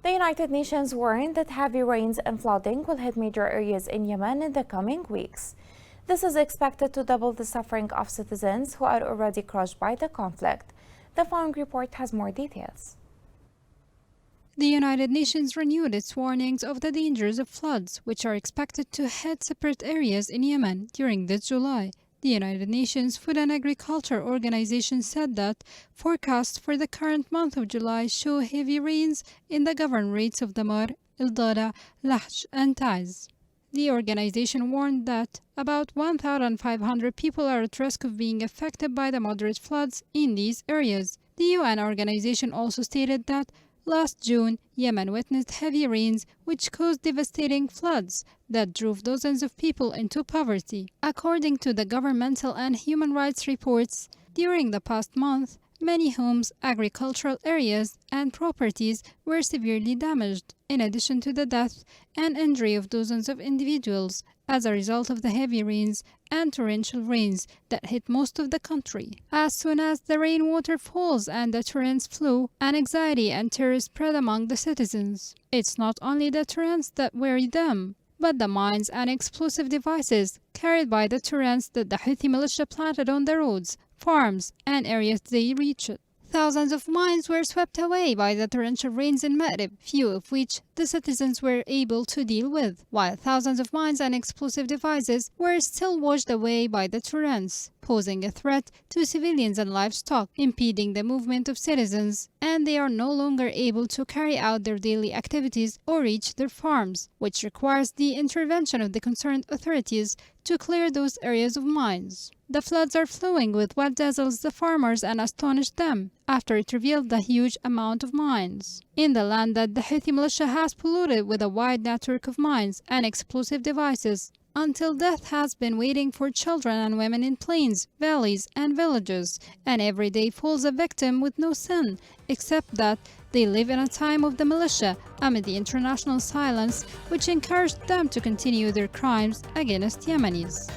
The United Nations warned that heavy rains and flooding will hit major areas in Yemen in the coming weeks. This is expected to double the suffering of citizens who are already crushed by the conflict. The following report has more details. The United Nations renewed its warnings of the dangers of floods, which are expected to hit separate areas in Yemen during this July. The United Nations Food and Agriculture Organization said that forecasts for the current month of July show heavy rains in the governorates of Damar, El-Dara, Lahj, and Taiz. The organization warned that about 1,500 people are at risk of being affected by the moderate floods in these areas. The UN organization also stated that last June, Yemen witnessed heavy rains which caused devastating floods that drove dozens of people into poverty. According to the governmental and human rights reports, during the past month, many homes, agricultural areas, and properties were severely damaged, in addition to the death and injury of dozens of individuals as a result of the heavy rains and torrential rains that hit most of the country. As soon as the rainwater falls and the torrents flow, anxiety and terror spread among the citizens. It's not only the torrents that worry them, but the mines and explosive devices carried by the torrents that the Houthi militia planted on the roads, farms, and areas they reached. Thousands of mines were swept away by the torrential rains in Ma'rib, few of which the citizens were able to deal with, while thousands of mines and explosive devices were still washed away by the torrents, posing a threat to civilians and livestock, impeding the movement of citizens, and they are no longer able to carry out their daily activities or reach their farms, which requires the intervention of the concerned authorities to clear those areas of mines. The floods are flowing with what dazzles the farmers and astonished them after it revealed the huge amount of mines in the land that the Houthi militia has polluted with a wide network of mines and explosive devices, until death has been waiting for children and women in plains, valleys, and villages, and every day falls a victim with no sin, except that they live in a time of the militia amid the international silence which encouraged them to continue their crimes against Yemenis.